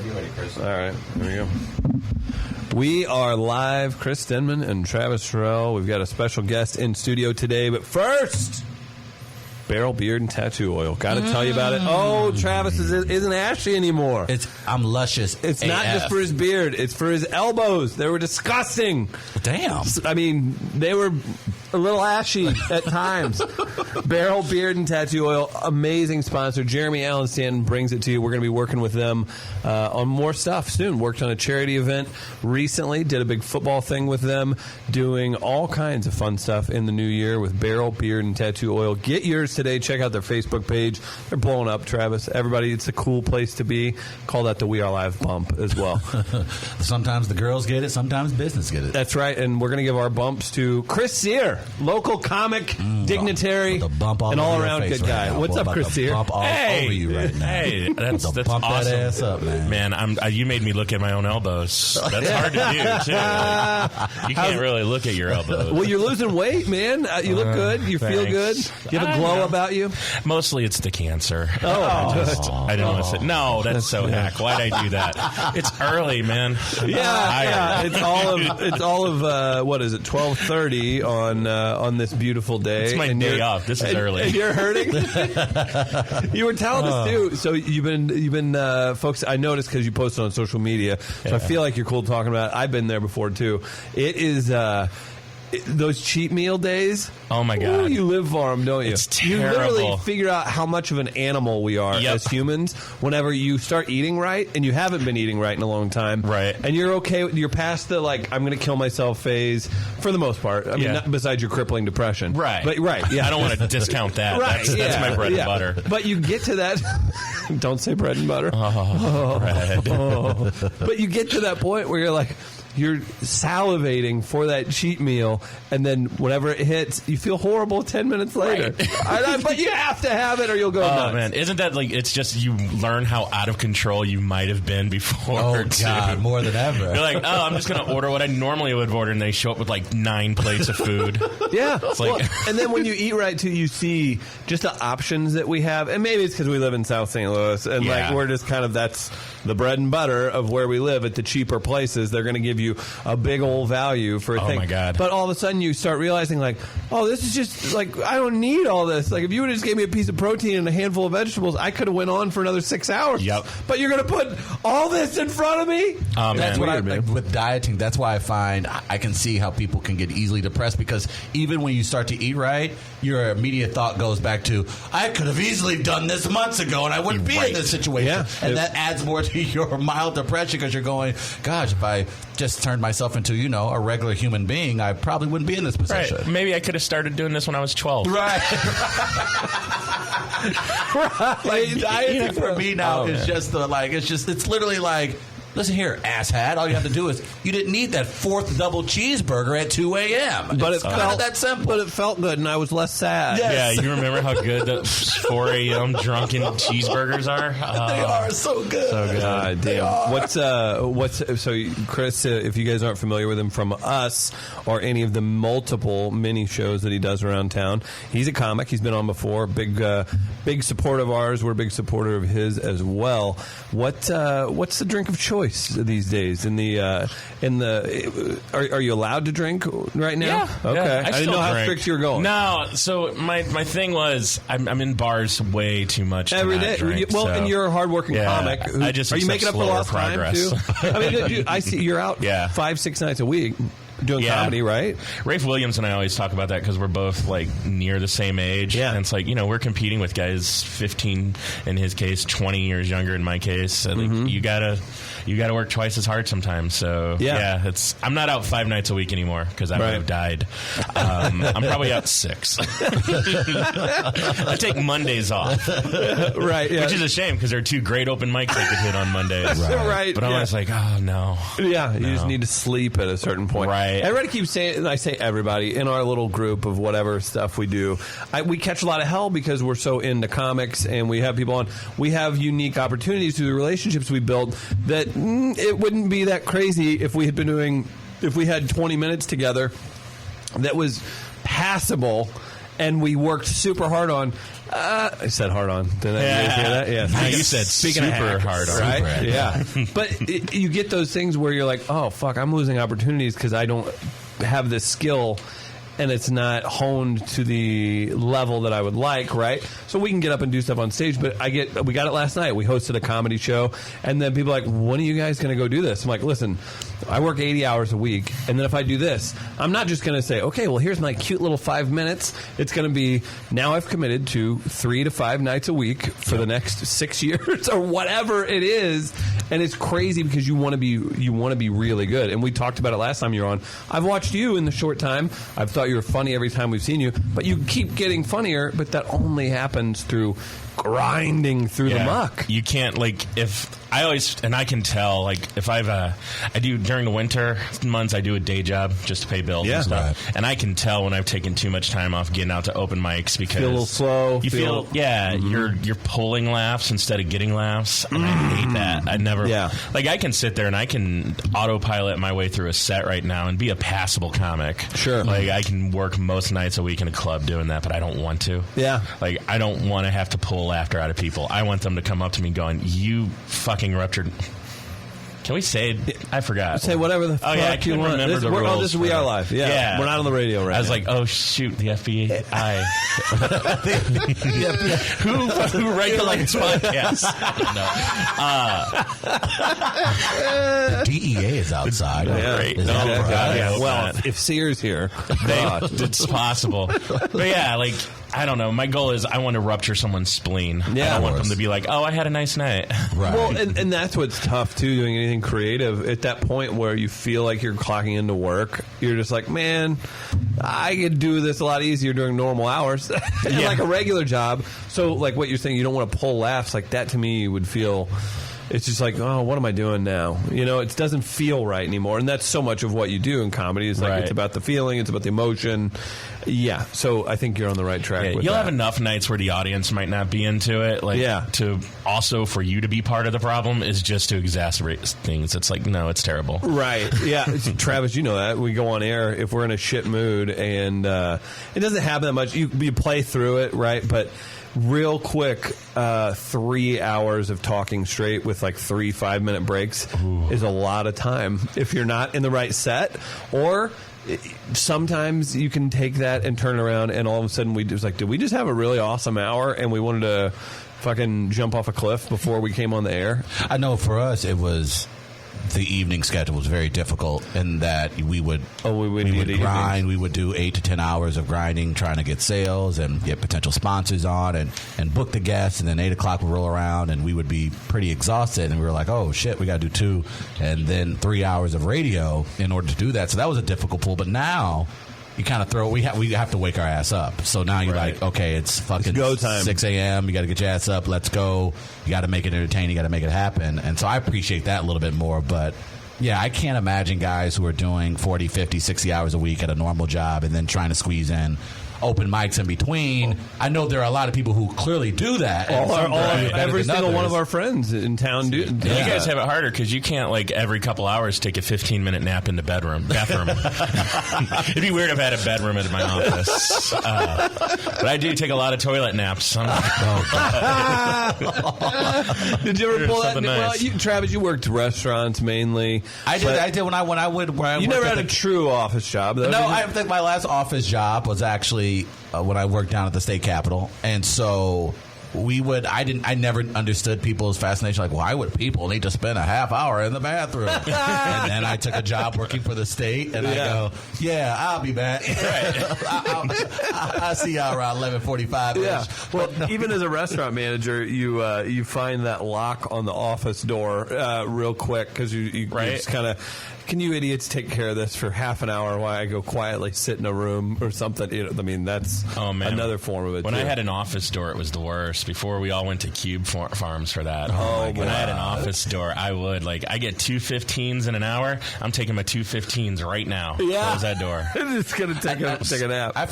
whenever you're ready, Chris. All right, here we go. We are live, Chris Denman and Travis Terrell. We've got a special guest in studio today, but first, Barrel Beard and Tattoo Oil. Got to tell you about it. Oh, Travis isn't ashy anymore. I'm luscious. It's AF. not just for his beard. It's for his elbows. They were disgusting. Damn. I mean, they were a little ashy at times. Barrel Beard and Tattoo Oil, amazing sponsor. Jeremy Allen Stanton brings it to you. We're going to be working with them on more stuff soon. Worked on a charity event recently. Did a big football thing with them. Doing all kinds of fun stuff in the new year with Barrel Beard and Tattoo Oil. Get yours today. Check out their Facebook page. They're blowing up, Travis. Everybody, it's a cool place to be. Call that the We Are Live bump as well. Sometimes the girls get it. Sometimes business get it. That's right. And we're going to give our bumps to Chris Sear, local comic, dignitary, the bump all and over all-around your face good guy. right now. What's Boy, up, about Chris to Sear? Bump all over you right now. Hey, that's bump awesome. that ass up, man. You made me look at my own elbows. That's hard to do, too. You can't really look at your elbows. Well, you're losing weight, man. You look good. You feel good. Thanks. You have a glow about you. Mostly it's the cancer. Oh, I didn't want to say. No, that's so hack. Why'd I do that? It's early, man. Yeah. It's all of what is it? 12:30 on this beautiful day. It's my day off. This is early. And you're hurting. You were telling us too. So you've been folks. I noticed because you posted on social media. So I feel like you're cool talking about it. I've been there before too. It is. Those cheat meal days. Oh my God! Ooh, you live for them, don't you? It's terrible. You literally figure out how much of an animal we are as humans whenever you start eating right, and you haven't been eating right in a long time, right? And you're okay. You're past the I'm going to kill myself phase for the most part. I mean, not besides your crippling depression, right? But yeah, I don't want to discount that. Right, that's my bread and butter. But you get to that. Don't say bread and butter. Bread. But you get to that point where you're like. You're salivating for that cheat meal, and then whenever it hits, you feel horrible 10 minutes later. Right. But you have to have it or you'll go nuts. Oh, man. Isn't that it's just you learn how out of control you might have been before. Oh, God, more than ever. You're like, I'm just going to order what I normally would order, and they show up with 9 plates of food. Yeah. It's like, and then when you eat right, too, you see just the options that we have. And maybe it's because we live in South St. Louis, and we're just kind of, that's the bread and butter of where we live at the cheaper places. They're going to give you a big old value for a thing. Oh my God. But all of a sudden you start realizing this is just I don't need all this. If you would have just gave me a piece of protein and a handful of vegetables, I could have went on for another 6 hours. Yep. But you're going to put all this in front of me? Oh, That's man. what with dieting, that's why I find I can see how people can get easily depressed, because even when you start to eat right, your immediate thought goes back to, I could have easily done this months ago and I wouldn't be in this situation. Yeah. And that adds more to your mild depression, because you're going, gosh, if I just turned myself into, a regular human being, I probably wouldn't be in this position. Right. Maybe I could have started doing this when I was 12. Right. Dieting for me now is just it's literally listen here, asshat. All you have to do is, you didn't need that 4th double cheeseburger at 2 a.m. But it's it kind felt of that simple. But it felt good, and I was less sad. Yes. Yeah, you remember how good the 4 a.m. drunken cheeseburgers are? They are so good. So good. God damn. What's so Chris? If you guys aren't familiar with him from us or any of the multiple mini shows that he does around town, he's a comic. He's been on before. Big support of ours. We're a big supporter of his as well. What's the drink of choice these days? Are you allowed to drink right now? Yeah. Okay. Yeah, I didn't know how strict you were going. No. So my thing was I'm in bars way too much Every day. drink, and you're a hardworking comic. I just are you making up for lost progress. time too? I mean, dude, I see you're out 5-6 nights a week. Doing comedy, right? Rafe Williams and I always talk about that because we're both near the same age. Yeah. And it's we're competing with guys 15 in his case, 20 years younger in my case. You gotta work twice as hard sometimes. So I'm not out 5 nights a week anymore because I would have died. I'm probably out 6. I take Mondays off. Right. Yeah. Which is a shame because there are 2 great open mics I could hit on Mondays. Right. But I'm always oh no. Yeah. You just need to sleep at a certain point. Right. Everybody keeps saying, and I say everybody, in our little group of whatever stuff we do, we catch a lot of hell because we're so into comics and we have people on. We have unique opportunities through the relationships we build that it wouldn't be that crazy if we had 20 minutes together that was passable and we worked super hard on. I said hard on. Did I hear that? Yeah. No, you said super hard on. Right? Yeah. But you get those things where you're like, oh, fuck, I'm losing opportunities because I don't have this skill and it's not honed to the level that I would like, right? So we can get up and do stuff on stage, but we got it last night. We hosted a comedy show, and then people are like, when are you guys going to go do this? I'm like, listen, I work 80 hours a week, and then if I do this, I'm not just going to say, okay, well, here's my cute little 5 minutes. It's going to be, now I've committed to 3 to 5 nights a week for the next 6 years or whatever it is, and it's crazy because you want to be really good. And we talked about it last time you were on. I've watched you in the short time. I've thought you were funny every time we've seen you, but you keep getting funnier, but that only happens through grinding through the muck. You can't, I can tell, if I do during the winter months, I do a day job just to pay bills and stuff. Right. And I can tell when I've taken too much time off getting out to open mics because feel a little slow. You feel you're pulling laughs instead of getting laughs. And I hate that. I never, I can sit there and I can autopilot my way through a set right now and be a passable comic. Sure. I can work most nights a week in a club doing that, but I don't want to. Yeah. I don't want to have to pull laughter out of people. I want them to come up to me going, you fucking ruptured. Can we say it? I forgot. Say whatever the fuck I you want. Remember the rules. This is We Are Live. Yeah. We're not on the radio right now. I was like, oh, shoot, the FBI. Who regulates podcasts? The DEA is outside. Great. Well, if Sears here, it's possible. But I don't know. My goal is I want to rupture someone's spleen. Yeah, I want them to be like, oh, I had a nice night. Right. Well, and that's what's tough, too, doing anything creative. At that point where you feel like you're clocking into work, you're just like, man, I could do this a lot easier during normal hours. Like a regular job. So, what you're saying, you don't want to pull laughs. Like, that to me would feel... It's just like, oh, what am I doing now? It doesn't feel right anymore. And that's so much of what you do in comedy. Is it's about the feeling, it's about the emotion. Yeah. So I think you're on the right track with You'll that. have enough nights where the audience might not be into it. To also for you to be part of the problem is just to exacerbate things. It's like, no, it's terrible. Right. Yeah. Travis, you know that. We go on air if we're in a shit mood and it doesn't happen that much. You play through it, right? But real quick, 3 hours of talking straight with 3 5-minute breaks is a lot of time if you're not in the right set. Or sometimes you can take that and turn it around, and all of a sudden did we just have a really awesome hour and we wanted to fucking jump off a cliff before we came on the air? I know for us it was... The evening schedule was very difficult in that we would grind. We would do 8 to 10 hours of grinding, trying to get sales and get potential sponsors on and book the guests. And then 8 o'clock would roll around and we would be pretty exhausted. And we were like, oh, shit, we got to do 2 and then 3 hours of radio in order to do that. So that was a difficult pull. But now... You kind of we have to wake our ass up. So now you're like, okay, it's fucking go time. 6 a.m. You got to get your ass up. Let's go. You got to make it entertaining. You got to make it happen. And so I appreciate that a little bit more. But, yeah, I can't imagine guys who are doing 40, 50, 60 hours a week at a normal job and then trying to squeeze in open mics in between. I know there are a lot of people who clearly do that. Every single one of our friends in town do. You guys have it harder because you can't every couple hours take a 15-minute nap in the bathroom. It'd be weird if I had a bedroom in my office. But I do take a lot of toilet naps. Did you ever pull that? Nice. Well, Travis, you worked restaurants mainly. I did when I would. You never had a true office job, though. No, I think my last office job was actually when I worked down at the state capitol, and so I never understood people's fascination. Like, why would people need to spend a half hour in the bathroom? And then I took a job working for the state, and I go, yeah, I'll be back. I'll see y'all around 11:45. Yeah. Well, even as a restaurant manager, you find that lock on the office door real quick because you just kind of. Can you idiots take care of this for half an hour while I go quietly sit in a room or something? That's another form of it. When I had an office door, it was the worst. Before we all went to Cube Farms for that. When I had an office door, I would I get 2 15s in an hour. I'm taking my 2 15s right now. Yeah. Close that door. It's gonna take a nap. I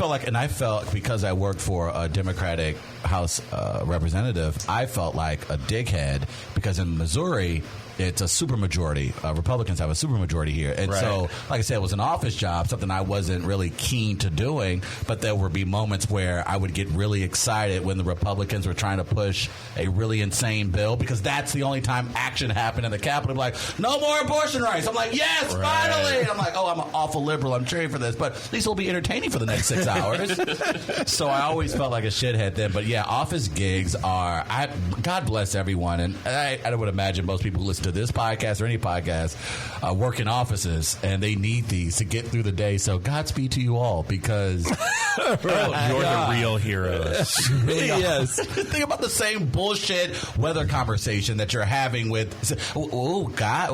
felt because I worked for a Democratic House representative, I felt like a dickhead because in Missouri. it's a supermajority. Republicans have a supermajority here. And so, like I said, it was an office job, something I wasn't really keen to doing, but there would be moments where I would get really excited when the Republicans were trying to push a really insane bill, because that's the only time action happened in the Capitol. Like, no more abortion rights. I'm like, yes, finally. And I'm like, oh, I'm an awful liberal. I'm cheering for this, but at least it'll be entertaining for the next 6 hours. So I always felt like a shithead then. But yeah, office gigs are, God bless everyone. And I would imagine most people who listen to this podcast or any podcast work in offices, and they need these to get through the day. So Godspeed to you all, because you're the real heroes. Yes. Think about the same bullshit weather conversation that you're having with, oh, God,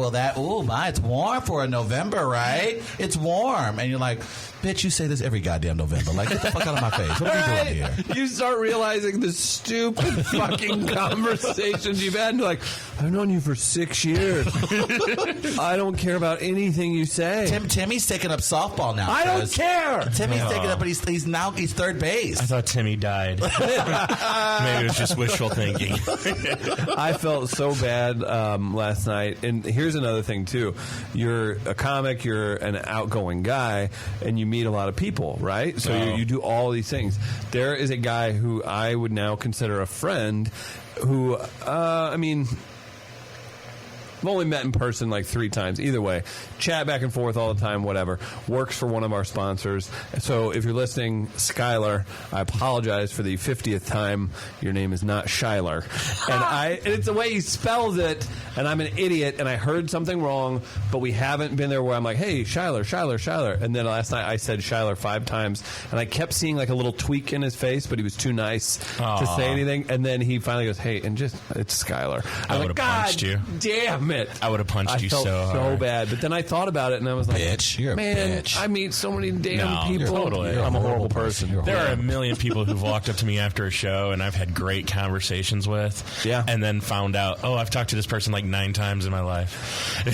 it's warm for a November, right? It's warm. And you're like, bitch, you say this every goddamn November. Like, get the fuck out of my face. What are you doing here? You start realizing the stupid fucking conversations you've had, and you're like, I've known you for 6 years. I don't care about anything you say. Timmy's taking up softball now. I don't care. Timmy's taking up, but he's third base. I thought Timmy died. Maybe it was just wishful thinking. I felt so bad last night. And here's another thing, too. You're a comic, you're an outgoing guy, and you meet a lot of people, right? So you do all these things. There is a guy who I would now consider a friend who, I've only met in person like 3 times. Either way, chat back and forth all the time, whatever. Works for one of our sponsors. So if you're listening, Skylar, I apologize for the 50th time. Your name is not Shyler. And it's the way he spells it, and I'm an idiot, and I heard something wrong, but we haven't been there where I'm like, hey, Shyler. And then last night I said Shyler 5 times, and I kept seeing like a little tweak in his face, but he was too nice to say anything. And then he finally goes, hey, and it's Skylar. I would have punched you. Damn it. I would have punched you so hard. So bad. But then I thought about it, and I was like, bitch, you're a bitch. I meet so many damn people. Totally. I'm a horrible person. There are a million people who've walked up to me after a show, and I've had great conversations with. Yeah. And then found out, I've talked to this person like 9 times in my life.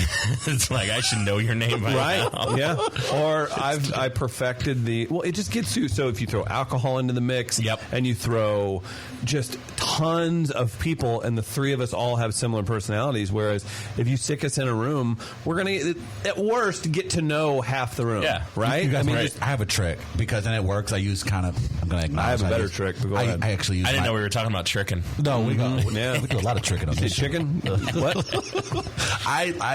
It's like, I should know your name by now. Yeah. Or I perfected it just gets you. So if you throw alcohol into the mix, and you throw just tons of people, and the 3 of us all have similar personalities, whereas if you stick us in a room, we're going to, at worst, get to know half the room. Yeah. Right? I have a trick, because then it works. I use I'm going to acknowledge. I have a better trick, but go ahead. I actually use I didn't know we were talking about tricking. No, we do a lot of tricking on this. Chicken? What?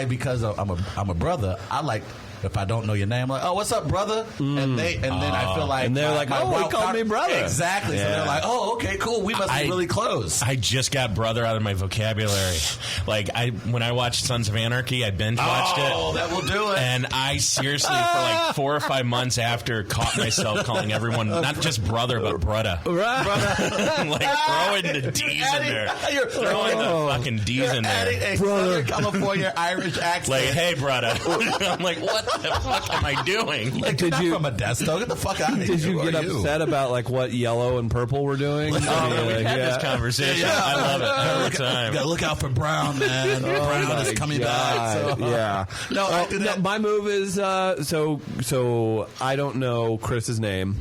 Because I'm a brother, I like, if I don't know your name, I'm like, oh, what's up, brother? And then I feel like, and they're like, oh, he called me brother. Exactly. Yeah. So they're like, oh, okay, cool. We must be really close. I just got brother out of my vocabulary. Like, when I watched Sons of Anarchy, I binge watched it. Oh, that will do it. And I seriously, for like 4 or 5 months after, caught myself calling everyone not just brother, but brudda. Brother. Like throwing the D's in there. You're throwing the fucking D's in there. Adding a Southern California Irish accent. Like, hey, brudda. I'm like, what the fuck am I doing? Like, did you from a desk, though? Get the fuck out of here. Did you get upset about like what yellow and purple were doing? We've had this conversation. I love it every time. Gotta look out for Brown, man. Brown is coming back. So. My move is so I don't know Chris's name.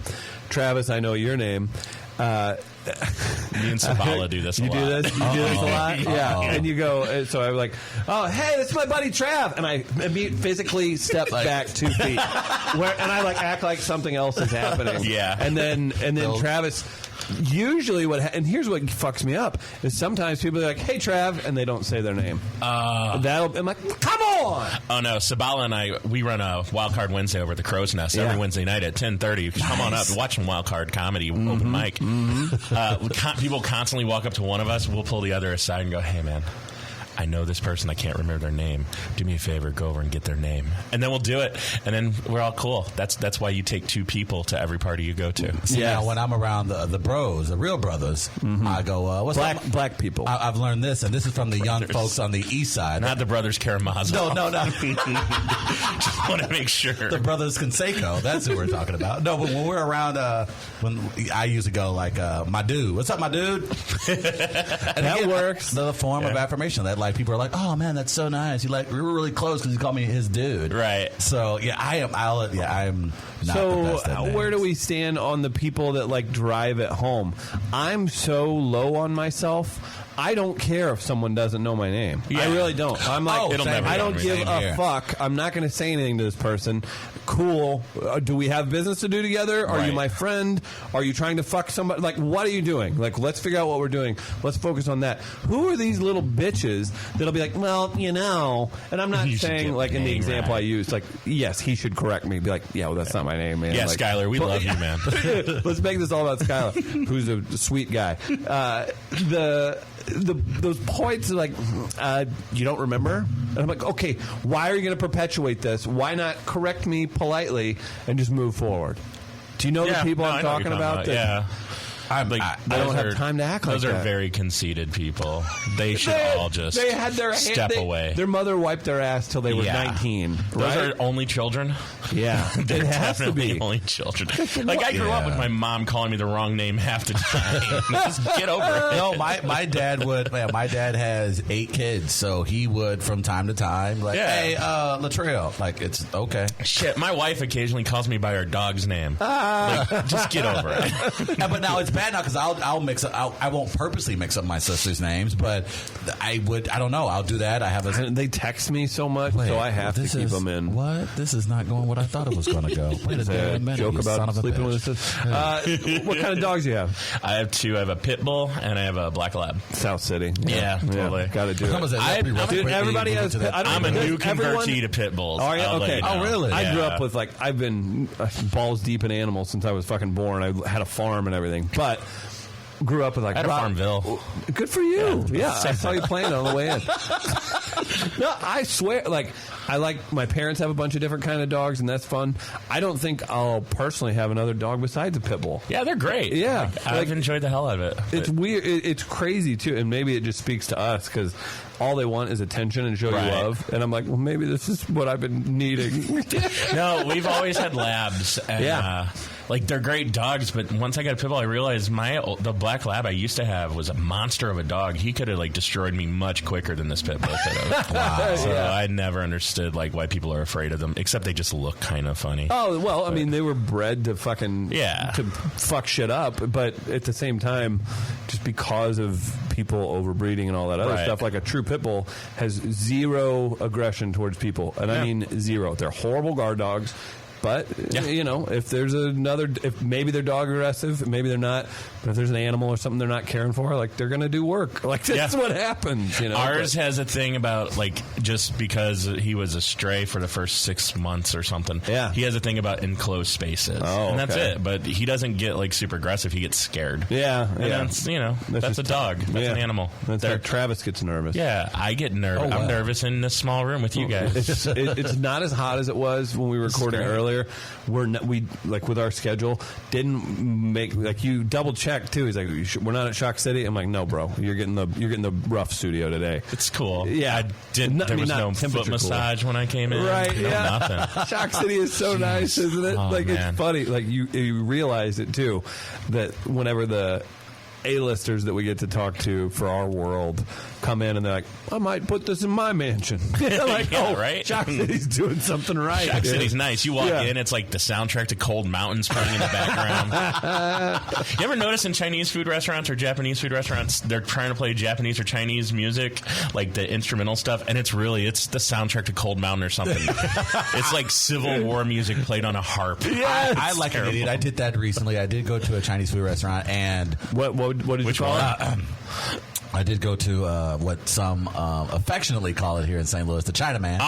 Travis, I know your name. Me and Sabala do this a lot. You do this a lot? Yeah. And you go, so I'm like, oh, hey, this is my buddy Trav. And I physically step back 2 feet. And I like act like something else is happening. Yeah. And then Travis, usually and here's what fucks me up, is sometimes people are like, hey, Trav, and they don't say their name. I'm like, come on! Oh, no. Sabala and I, we run a Wild Card Wednesday over at the Crow's Nest every Wednesday night at 10:30. Come on up. Watch some Wild Card comedy, open mic. People constantly walk up to one of us. We'll pull the other aside and go, hey, man, I know this person. I can't remember their name. Do me a favor. Go over and get their name. And then we'll do it. And then we're all cool. That's why you take 2 people to every party you go to. See, now when I'm around the bros, the real brothers, I go, what's up? Black people. I've learned this, and this is from the young folks on the east side. Not the brothers Karamazov. No. Just want to make sure. The brothers Canseco. That's who we're talking about. No, but when we're around, when I usually go like, my dude. What's up, my dude? And that works. The form of affirmation that like people are like, oh man, that's so nice. You like we were really close because he called me his dude. Right. So yeah, I am not the best at names. Where do we stand on the people that like drive at home? I'm so low on myself. I don't care if someone doesn't know my name. Yeah. I really don't. I'm like, I don't give a fuck. I'm not going to say anything to this person. Cool. Do we have business to do together? Are you my friend? Are you trying to fuck somebody? Like, what are you doing? Like, let's figure out what we're doing. Let's focus on that. Who are these little bitches that'll be like, well, you know, and I'm not saying, like, in the example I used, like, yes, he should correct me. Be like, yeah, well, that's not my name, man. Yeah, like, Skyler, we love you, man. Let's make this all about Skyler, who's a sweet guy. Those points are like, you don't remember? And I'm like, okay, why are you going to perpetuate this? Why not correct me politely and just move forward? Do you know the people I'm talking about? Yeah. I don't have time to act like that. Those are very conceited people. They should all just step away. Their mother wiped their ass till they were 19. Those are only children? Yeah. They're it has definitely to be. only children. Like, I grew up with my mom calling me the wrong name half the time. Just get over it. No, my dad would. Man, my dad has 8 kids, so he would from time to time, like, hey, Latrell. Like, it's okay. Shit, my wife occasionally calls me by our dog's name. Like, just get over it. But now it's bad now because I'll mix up. I won't purposely mix up my sister's names, but I don't know. I'll do that. I have a. They text me so much, so I have to keep them in. What? This is not going what I thought it was going to go. Wait a minute. Joke about sleeping with his sister. What kind of dogs do you have? I have 2. I have a pit bull and I have a black lab. South City. Yeah, totally. Got to do it. Everybody has. I'm a new convertee to pit bulls. Are you? Okay. Oh, really? I grew up with, like, I've been balls deep in animals since I was fucking born. I had a farm and everything, but grew up with, like, I had a Farmville. Good for you. Yeah, I saw you playing on the way in. No, I swear, like, I like, my parents have a bunch of different kind of dogs, and that's fun. I don't think I'll personally have another dog besides a pit bull. Yeah, they're great. Yeah. I've enjoyed the hell out of it. It's weird. It's crazy, too, and maybe it just speaks to us, because all they want is attention and show you love. And I'm like, well, maybe this is what I've been needing. No, we've always had labs. And, like, they're great dogs, but once I got a pit bull, I realized the black lab I used to have was a monster of a dog. He could have, like, destroyed me much quicker than this pit bull could have. Wow. So I never understood, like, why people are afraid of them, except they just look kind of funny. Oh, well, I mean, they were bred to fucking to fuck shit up, but at the same time, just because of people overbreeding and all that other stuff, like, a true pit bull has zero aggression towards people, and I mean zero. They're horrible guard dogs. But, you know, if there's if maybe they're dog aggressive, maybe they're not, but if there's an animal or something they're not caring for, like, they're going to do work. Like, that's what happens, you know. Ours has a thing about, like, just because he was a stray for the first 6 months or something, he has a thing about enclosed spaces. Oh, and that's it. But he doesn't get, like, super aggressive. He gets scared. Yeah. And that's, you know, that's a dog. That's an animal. That's how Travis gets nervous. Yeah, I get nervous. I'm nervous in this small room with you guys. It's not as hot as it was when we were recording earlier. We like, with our schedule, didn't make, like, you double check too. He's like, we're not at Shock City. I'm like, no, bro, you're getting the rough studio today. It's cool. Yeah, there was no foot massage when I came in. Right? Nothing. Shock City is so nice, isn't it? Like, man. It's funny. Like, you realize it too, that whenever the A-listers that we get to talk to for our world come in and they're like, I might put this in my mansion. Like, right? Shock City's doing something right. Shock City's nice. You walk in, it's like the soundtrack to Cold Mountains playing in the background. You ever notice in Chinese food restaurants or Japanese food restaurants, they're trying to play Japanese or Chinese music, like the instrumental stuff, and it's the soundtrack to Cold Mountain or something. It's like Civil War music played on a harp. Yeah, I like an idiot. I did that recently. I did go to a Chinese food restaurant, and what did you call it? I did go to what some affectionately call it here in St. Louis, the Chinaman.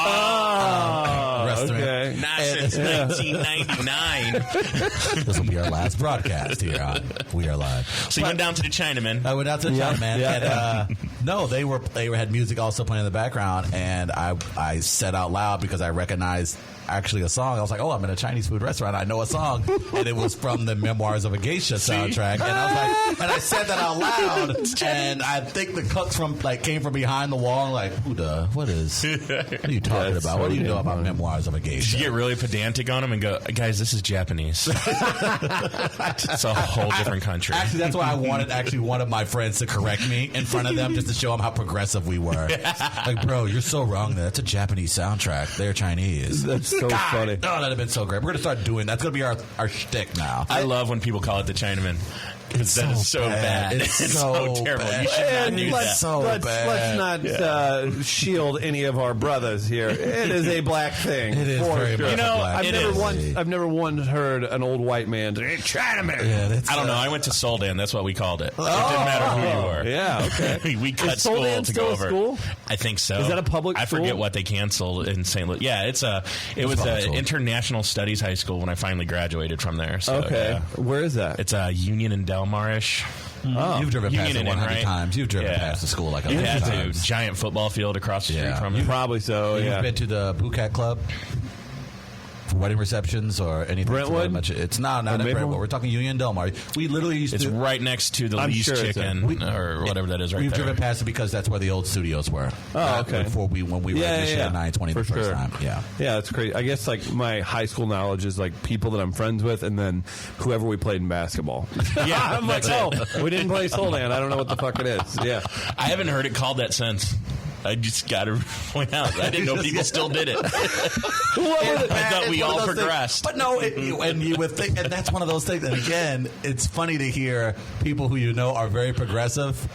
Restaurant. Okay. Not since 1999. This will be our last broadcast here on We Are Live. So you went down to the Chinaman. I went out to the Chinaman. And, no, they had music also playing in the background, and I said out loud because I recognized actually a song. I was like, oh, I'm in a Chinese food restaurant. I know a song. And it was from the Memoirs of a Geisha soundtrack. And I was like, and I said that out loud. And I think the cooks came from behind the wall, like, what are you talking about? What do you know about Memoirs of a Geisha? You get really pedantic on them and go, guys, this is Japanese. It's a whole different country. Actually, that's why I wanted my friends to correct me in front of them just to show them how progressive we were. Like, bro, you're so wrong there. That's a Japanese soundtrack. They're Chinese. That's so funny. Oh, that'd have been so great. We're going to start doing that's going to be our shtick now. I love when people call it the Chinaman. Because that is so bad. It's so terrible. Bad. You should not do that. Let's not shield any of our brothers here. It is a black thing. It is very much black. I've never once heard an old white man say, Chinaman. Yeah, I don't know. I went to Soul Dan. That's what we called it. It didn't matter who you were. Yeah, okay. we cut Soul school Dan to still go a over. School? I think so. Is that a public I school? forget what they canceled in St. Louis. Yeah, it was an international studies high school when I finally graduated from there. So, okay. Yeah. Where is that? It's Union and Delmar-ish. Oh. You've driven past it 100 times. You've driven past the school like 100 times. Giant football field across the street from it. Probably so, You've been to the Bouquet Club? For wedding receptions or anything? Brentwood? It's not in Brentwood. We're talking Union Delmar. We literally used to... It's right next to the Lee's Chicken or whatever that is right there. We've driven past it because that's where the old studios were. Oh, okay. When we were in Mission at 920 the first time. Yeah, that's great. I guess like my high school knowledge is like people that I'm friends with and then whoever we played in basketball. Yeah, I'm like, we didn't play Soul Dan. I don't know what the fuck it is. Yeah. I haven't heard it called that since. I just got to point out, I didn't know people still did it. I thought we all progressed. But no, and you would think, and that's one of those things. And again, it's funny to hear people who you know are very progressive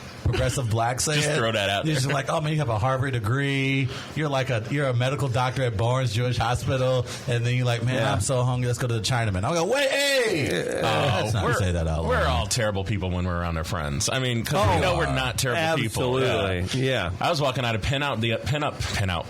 black say just throw that out there. You're just like, oh man, you have a Harvard degree. You're a medical doctor at Barnes Jewish Hospital, and then you're like, man, I'm so hungry. Let's go to the Chinaman. I'll go, wait, hey, let's not say that out loud. We're all terrible people when we're around our friends. I mean, because we know we're not terrible people. Absolutely, yeah. I was walking out of Pinup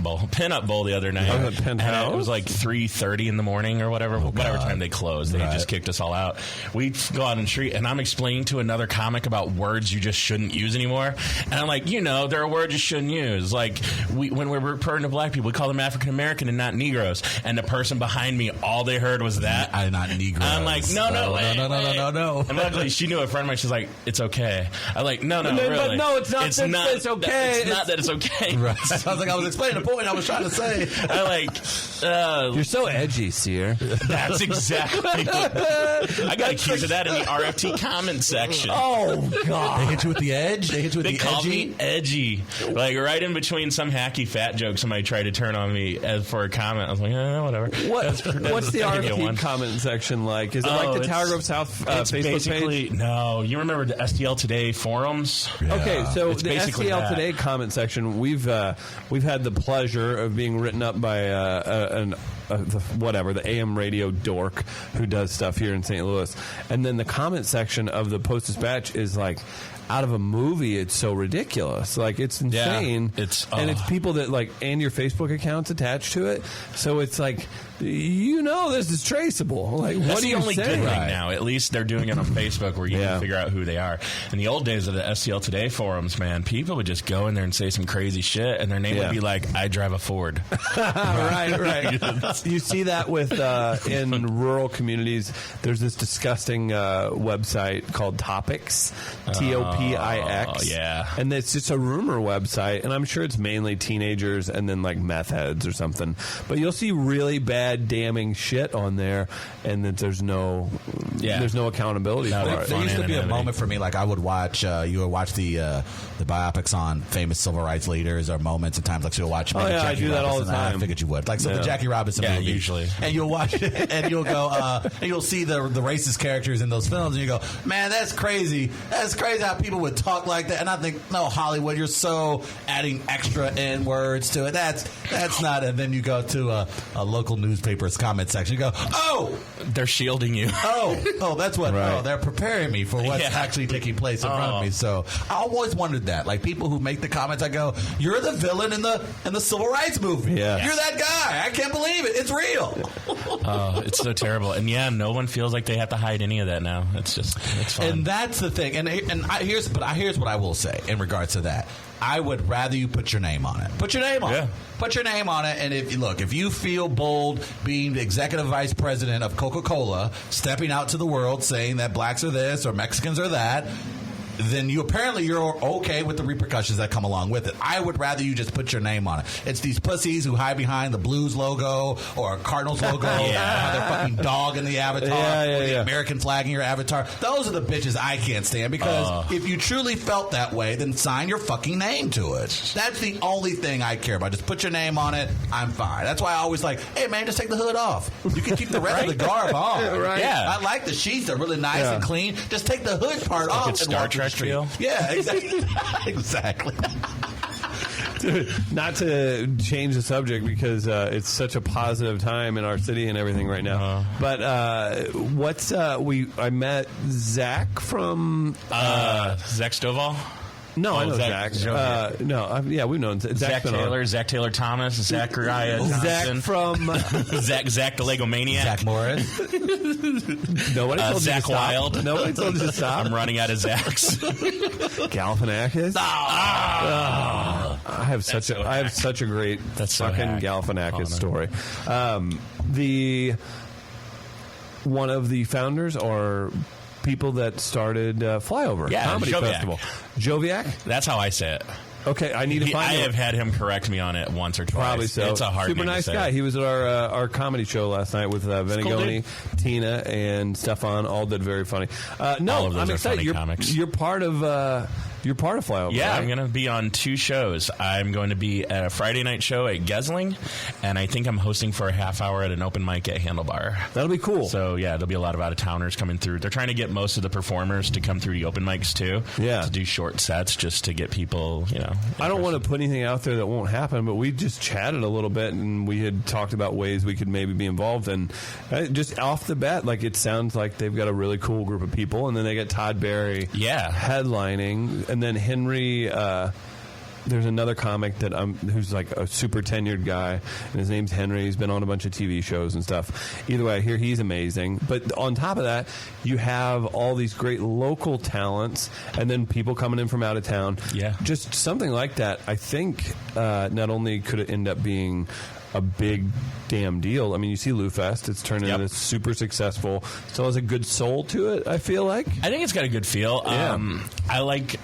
Bowl the other night. It was like 3:30 in the morning or whatever time they closed. They just kicked us all out. We go out in the street, and I'm explaining to another comic about words you just shouldn't use anymore. And I'm like, there are words you shouldn't use. Like, when we're referring to black people, we call them African American and not Negroes. And the person behind me, all they heard was that. Not Negroes. I'm like, no. And luckily, she knew a friend of mine. She's like, it's okay. I'm like, no, really. But no, it's not. It's okay. It's not that it's okay. Right. I was like, I was explaining the point I was trying to say. I like, you're so edgy, Sear. That's exactly. I got accused of that in the RFT comment section. Oh God! They hit you with the edge. They called me edgy, like right in between some hacky fat joke somebody tried to turn on me as for a comment. I was like, whatever. What's the RFT comment section like? Is it like the Tower Grove South Facebook page? No, you remember the STL Today Forums? Yeah. Okay, so it's the STL Today comment section, we've had the pleasure of being written up by the AM radio dork who does stuff here in St. Louis, and then the comment section of the Post-Dispatch is like out of a movie. It's so ridiculous, like it's insane. Yeah, it's people that like, and your Facebook account's attached to it, so it's like, this is traceable. Like, that's what do you only say? Good thing now. At least they're doing it on Facebook where you can figure out who they are. In the old days of the STL Today forums, man, people would just go in there and say some crazy shit, and their name would be like, I drive a Ford. right. You see that with in rural communities. There's this disgusting website called Topics, TOPIX. Oh, yeah. And it's just a rumor website, and I'm sure it's mainly teenagers and then like meth heads or something. But you'll see really bad, damning shit on there, and that there's no accountability for it. There used to be a moment for me, like I would watch, you would watch the biopics on famous civil rights leaders or moments and times, like you'll watch. Jackie I do that all the time. I figured you would. Like the Jackie Robinson movie. Usually. And you'll watch it, and you'll go, and you'll see the racist characters in those films, and you go, man, that's crazy. That's crazy how people would talk like that. And I think, no, Hollywood, you're so adding extra N words to it. That's not. And then you go to a local newspaper's comment section. You go, oh, they're shielding you. Oh, that's what. Right. Oh, they're preparing me for what's actually taking place in front of me. So I always wondered that. Like people who make the comments, I go, you're the villain in the civil rights movie. Yeah. You're that guy. I can't believe it. It's real. It's so terrible. And no one feels like they have to hide any of that now. It's fun. And that's the thing. And here's what I will say in regards to that. I would rather you put your name on it. Put your name on it. Put your name on it. And if you feel bold being the executive vice president of Coca-Cola, stepping out to the world saying that blacks are this or Mexicans are that, then you're okay with the repercussions that come along with it. I would rather you just put your name on it. It's these pussies who hide behind the Blues logo or a Cardinals logo, or their fucking dog in the avatar, or the American flag in your avatar. Those are the bitches I can't stand, because if you truly felt that way, then sign your fucking name to it. That's the only thing I care about. Just put your name on it. I'm fine. That's why I always like, hey man, just take the hood off. You can keep the rest of the garb on. Right. Yeah, I like the sheets. They're really nice and clean. Just take the hood part off. It's Star Trek feel. Yeah, exactly. Exactly. Dude, not to change the subject because it's such a positive time in our city and everything right now. But I met Zach from Zach Stovall. No, I know Zach. We've known Zach Taylor, Zach Taylor Thomas, Zachariah Johnson. Zach from Zach the Lego Maniac. Zach Morris. Nobody told Zach you to stop. Wild. Nobody told you to stop. I'm running out of Zachs. Galifianakis. I have such a great fucking Galifianakis story. One of the founders or people that started Flyover Comedy Festival. Joviak? That's how I say it. Okay, I need to find I him. have had him correct me on it once or twice. Probably so. It's a hard Super name nice to say. guy. He was at our comedy show last night with Venigoni, Tina, and Stefan. All did very funny. All of those I'm are excited. funny comics. You're part of Flyover. Yeah, right? I'm going to be on 2 shows. I'm going to be at a Friday night show at Gesling, and I think I'm hosting for a half hour at an open mic at Handlebar. That'll be cool. So, yeah, there'll be a lot of out-of-towners coming through. They're trying to get most of the performers to come through the open mics, too. Yeah. To do short sets just to get people, I don't want to put anything out there that won't happen, but we just chatted a little bit, and we had talked about ways we could maybe be involved. And just off the bat, like, it sounds like they've got a really cool group of people. And then they got Todd Barry headlining, and then Henry. There's another comic that who's like a super tenured guy, and his name's Henry. He's been on a bunch of TV shows and stuff. Either way, I hear he's amazing. But on top of that, you have all these great local talents, and then people coming in from out of town. Yeah, just something like that. I think not only could it end up being a big damn deal. I mean, you see Lou Fest. It's turned into super successful. Still has a good soul to it, I feel like. I think it's got a good feel. Yeah. I like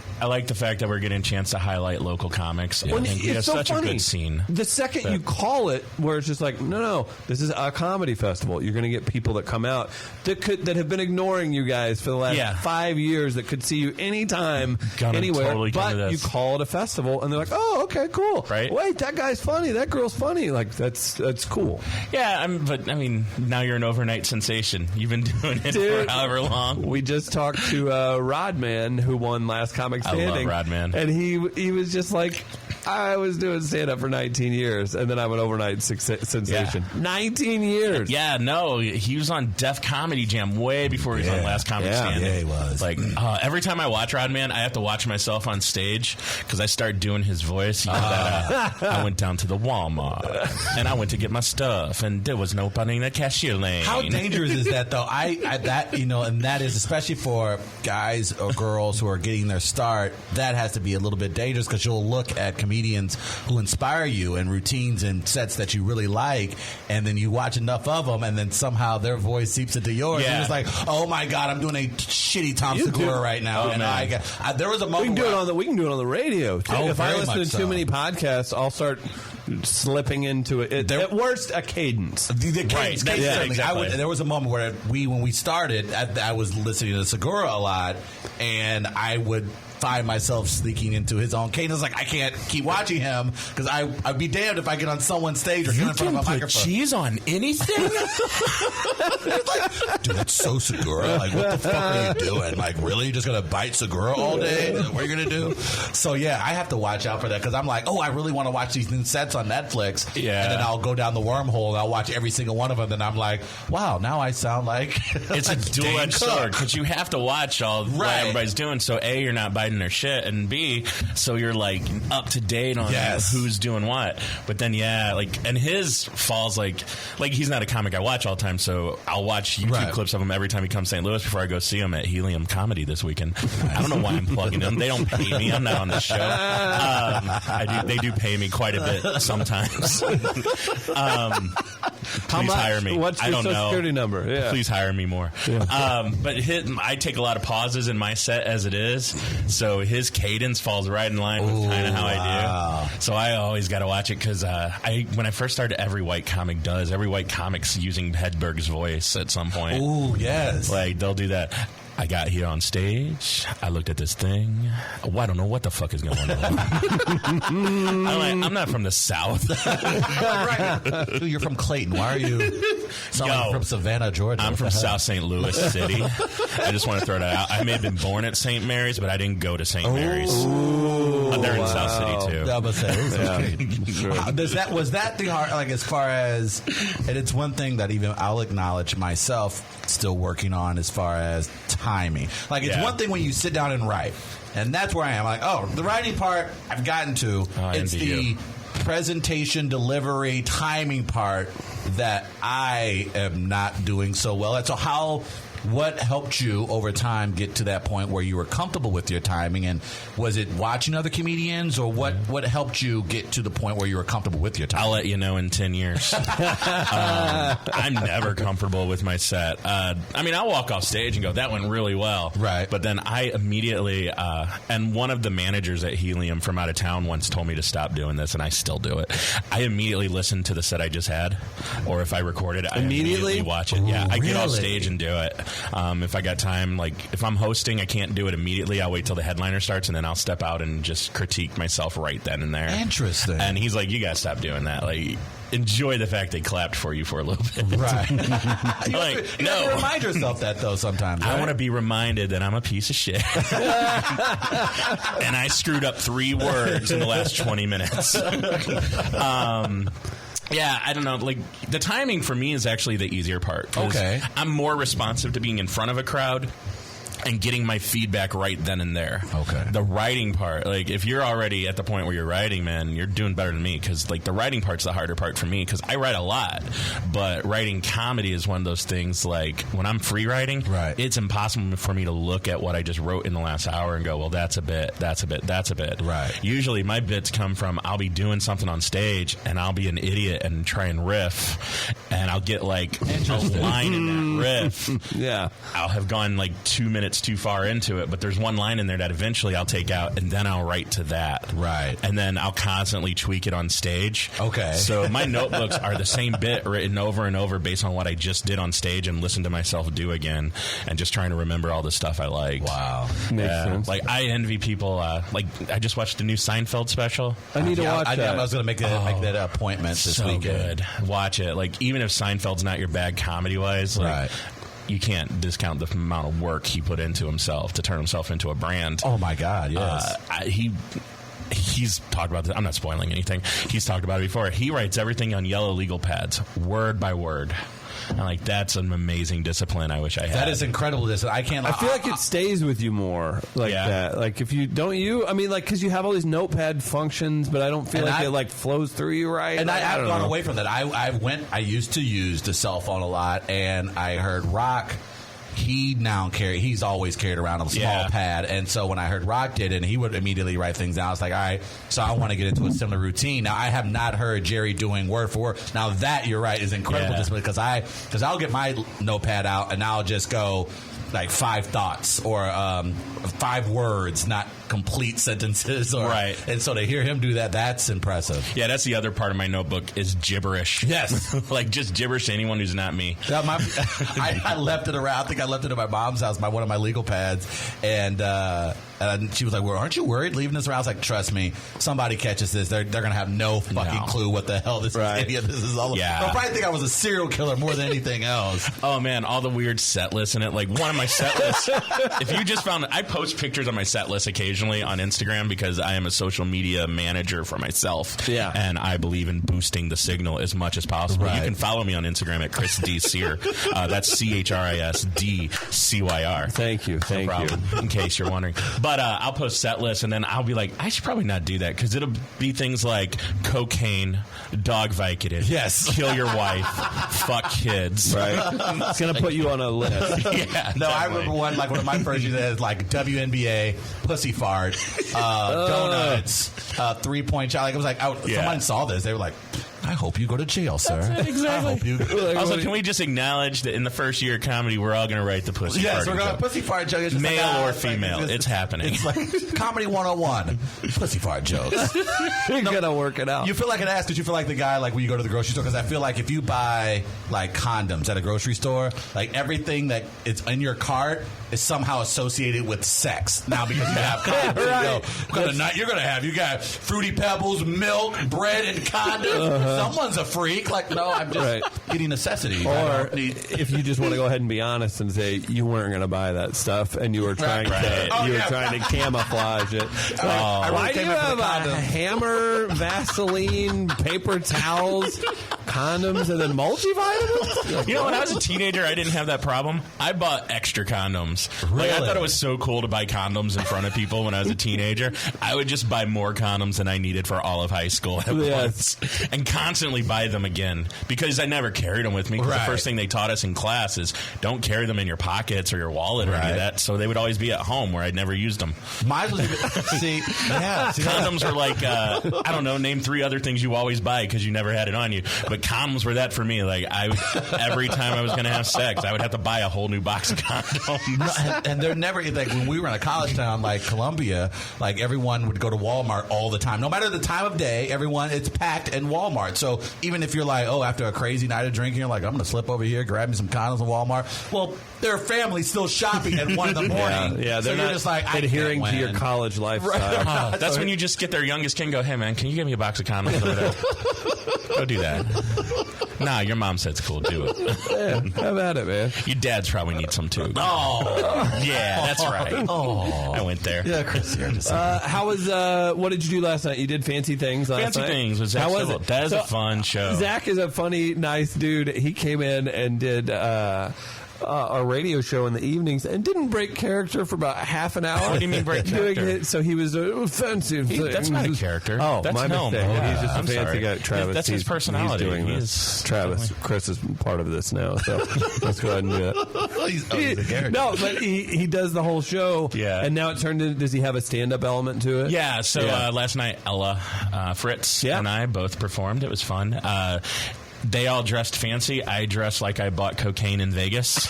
the fact that we're getting a chance to highlight local comics. I think we have such a good scene. The second you call it, where it's just like, no, this is a comedy festival. You're going to get people that come out that have been ignoring you guys for the last 5 years, that could see you anytime, anywhere. Totally but you call it a festival, and they're like, oh, okay, cool. Right? Wait, that guy's funny. That girl's funny. Like, that's cool. Yeah, but I mean, now you're an overnight sensation. You've been doing it for however long. We just talked to Rodman, who won Last Comic Standing. I love Rodman. And he was just like, I was doing stand-up for 19 years, and then I'm an overnight sensation. 19 years. Yeah, no, he was on Def Comedy Jam way before he was on Last Comic Standing. Yeah, he was. Like, every time I watch Rodman, I have to watch myself on stage because I start doing his voice. I went down to the Walmart, and I went to get my stuff, and there was no opening the cashier lane. How dangerous is that, though? And that is, especially for guys or girls who are getting their start, that has to be a little bit dangerous, because you'll look at comedians who inspire you and routines and sets that you really like, and then you watch enough of them, and then somehow their voice seeps into yours. Yeah. You're just like, oh my God, I'm doing a shitty Tom Segura right now. Oh, and there was a moment we can do it on the radio too. If I listen to too many podcasts, I'll start slipping into it. At worst, a cadence. The cadence. Right. Yeah, exactly. There was a moment where when we started, I was listening to Segura a lot, and I would find myself sneaking into his own cadence. Like, I can't keep watching him because I'd be damned if I get on someone's stage or get in front of a microphone. Cheese on anything? Like, dude, that's so Segura. Like, what the fuck are you doing? Like, really? You're just going to bite Segura all day? What are you going to do? So, yeah, I have to watch out for that, because I'm like, oh, I really want to watch these new sets on Netflix. Yeah. And then I'll go down the wormhole and I'll watch every single one of them. And I'm like, wow, now I sound like it's a dual-edged sword, because you have to watch all what everybody's doing. So, A, you're not biting their shit, and B, so you're like up to date on who's doing what. But then and his falls like he's not a comic I watch all the time, so I'll watch YouTube clips of him every time he comes to St. Louis before I go see him at Helium Comedy this weekend. I don't know why I'm plugging him. They don't pay me. I'm not on the show. They do pay me quite a bit sometimes. Please hire me. What's your social security number? Yeah. Please hire me more. Yeah. But I take a lot of pauses in my set as it is, so his cadence falls right in line with kind of how I do. So I always got to watch it because when I first started, every white comic does. Every white comic's using Hedberg's voice at some point. Oh, yes. Like, they'll do that. I got here on stage. I looked at this thing. Oh, I don't know what the fuck is going on. I'm not from the South. Right. Dude, you're from Clayton. Why are you from Savannah, Georgia? I'm from South St. Louis City. I just want to throw that out. I may have been born at St. Mary's, but I didn't go to St. Mary's. They're in South City, too. I was was that the hard, like, as far as, and it's one thing that even I'll acknowledge myself still working on as far as timing. Like, it's one thing when you sit down and write, and that's where I am. Like, the writing part I've gotten to. It's the presentation, delivery, timing part that I am not doing so well at. So what helped you over time get to that point where you were comfortable with your timing? And was it watching other comedians, or what helped you get to the point where you were comfortable with your timing? I'll let you know in 10 years. I'm never comfortable with my set. I mean, I'll walk off stage and go, that went really well. Right. But then I immediately, and one of the managers at Helium from out of town once told me to stop doing this, and I still do it. I immediately listen to the set I just had, or if I recorded it, I immediately watch it. Yeah, I get off stage and do it. If I got time, like if I'm hosting, I can't do it immediately. I'll wait till the headliner starts, and then I'll step out and just critique myself right then and there. Interesting. And he's like, you got to stop doing that. Like, enjoy the fact they clapped for you for a little bit. Right. You have to remind yourself that, though, sometimes. Right? I want to be reminded that I'm a piece of shit. And I screwed up 3 words in the last 20 minutes. Yeah, I don't know. Like, the timing for me is actually the easier part. Okay. I'm more responsive to being in front of a crowd and getting my feedback right then and there. Okay. The writing part, like, if you're already at the point where you're writing, man, you're doing better than me, because, like, the writing part's the harder part for me, because I write a lot, but writing comedy is one of those things, like, when I'm free writing, it's impossible for me to look at what I just wrote in the last hour and go, well, that's a bit, that's a bit, that's a bit. Right. Usually my bits come from, I'll be doing something on stage, and I'll be an idiot and try and riff, and I'll get, like, a line in that riff. Yeah. I'll have gone, like, 2 minutes too far into it, but there's one line in there that eventually I'll take out, and then I'll write to that. Right. And then I'll constantly tweak it on stage. Okay. So my notebooks are the same bit written over and over based on what I just did on stage and listen to myself do again, and just trying to remember all the stuff I like. Wow. Makes sense. Like, I envy people. Like, I just watched the new Seinfeld special. I need to watch that. I was going to make that appointment this weekend. Good. Watch it. Like, even if Seinfeld's not your bag comedy-wise, like, you can't discount the amount of work he put into himself to turn himself into a brand. Oh, my God, yes. He's talked about this. I'm not spoiling anything. He's talked about it before. He writes everything on yellow legal pads, word by word. And, like, that's an amazing discipline I wish I had. That is incredible discipline. I feel like it stays with you more like that. Like, if you don't, I mean, like, because you have all these notepad functions, but I don't feel like it, like, flows through you right. And I've gone away from that. I used to use the cell phone a lot, and I heard Rock. He's always carried around a small pad, and so when I heard Rock did it, and he would immediately write things down, I was like, all right, so I want to get into a similar routine. Now, I have not heard Jerry doing word for word. Now, that, you're right, is incredible, just because I'll get my notepad out, and I'll just go, like, 5 thoughts or 5 words, not complete sentences. And so to hear him do that, that's impressive. Yeah, that's the other part of my notebook is gibberish. Yes. Like, just gibberish to anyone who's not me. I left it around. I think I left it at my mom's house by one of my legal pads. And she was like, well, aren't you worried leaving this around? I was like, trust me, somebody catches this, they're going to have no fucking clue what the hell this is all about. They'll probably think I was a serial killer more than anything else. Oh, man, all the weird set lists in it. Like, one of my set lists, if you just found, I post pictures on my set list occasionally on Instagram because I am a social media manager for myself. Yeah. And I believe in boosting the signal as much as possible. You can follow me on Instagram at Chris D. Sear. That's ChrisDCyr. Thank you. Thank you. In case you're wondering. But I'll post set lists, and then I'll be like, I should probably not do that, because it'll be things like cocaine, dog Vicodin, kill your wife, fuck kids. Right. It's going to put you on a list. I remember one of my first years, like WNBA, pussy fart, donuts, 3-point shot. Like, it was like, someone saw this. They were like, I hope you go to jail, sir. Exactly. I hope you. Also, can we just acknowledge that in the first year of comedy, we're all going to write the pussy Yes, fart we're going joke. to pussy fart joke. Male or female, it's happening. It's like comedy 101, pussy fart jokes. You're gonna work it out. You feel like an ass because you feel like the guy like when you go to the grocery store. Because I feel like if you buy like condoms at a grocery store, like everything that is in your cart is somehow associated with sex. Now because you have condoms, Right. you go, what kind of night you're gonna have? You got Fruity Pebbles, milk, bread, and condoms. Someone's a freak. Like no, I'm just getting necessities. Or if you just want to go ahead and be honest and say you weren't going to buy that stuff and you were trying to camouflage it. Why do you have a hammer, Vaseline, paper towels, condoms, and then multivitamins? You know, when I was a teenager, I didn't have that problem. I bought extra condoms. Really? Like, I thought it was so cool to buy condoms in front of people when I was a teenager. I would just buy more condoms than I needed for all of high school at once and constantly buy them again because I never carried them with me. The first thing they taught us in class is don't carry them in your pockets or your wallet or any of that. So they would always be at home where I'd never used them. Mine was even, condoms were like, I don't know, name 3 other things you always buy because you never had it on you. But condoms were that for me. Like every time I was going to have sex, I would have to buy a whole new box of condoms. And they're never like when we were in a college town like Columbia, like everyone would go to Walmart all the time. No matter the time of day, it's packed in Walmart. So even if you're like, oh, after a crazy night of drinking, you're like, I'm going to slip over here, grab me some condoms in Walmart. Well, their family's still shopping at 1 in the morning. Yeah, so they're you're not just like adhering to your college lifestyle. That's when you just get their youngest kid and go, hey, man, can you give me a box of condoms over there? Go do that. Nah, your mom said it's cool. Do it. Yeah, have at it, man. Your dads probably need some too. Oh, yeah, that's right. Oh, I went there. Yeah, Chris. How was? What did you do last night? You did Fancy Things last night. Fancy Things was How excellent. was it? That is a fun show. Zach is a funny, nice dude. He came in and did a radio show in the evenings and didn't break character for about half an hour. What do you mean break character? So he was offensive. That's not a character. Oh, that's my him. mistake. Yeah. He's just a I'm fancy sorry. guy. Travis, That's his personality. He's doing this. Travis, Chris is part of this now, so let's go ahead and do it. He's a character. No, but he does the whole show. Yeah. And now it turned into, does he have a stand-up element to it? Yeah, so last night, Ella Fritz and I both performed. It was fun. They all dressed fancy. I dressed like I bought cocaine in Vegas.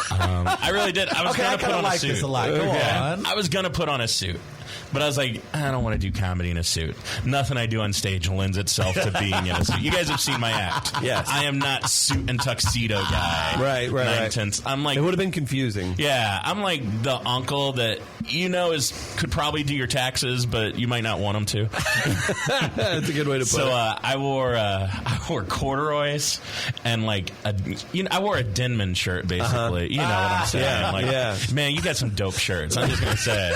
I really did. I was going to put on a suit. This a lot. Go on. I was going to put on a suit. But I was like, I don't want to do comedy in a suit. Nothing I do on stage lends itself to being in a suit. You guys have seen my act. Yes. I am not suit and tuxedo guy. Right. I'm like, it would have been confusing. Yeah, I'm like the uncle that could probably do your taxes, but you might not want him to. That's a good way to put it. So I wore corduroys and I wore a Denman shirt basically. You know what I'm saying? Man, you got some dope shirts. I'm just gonna say.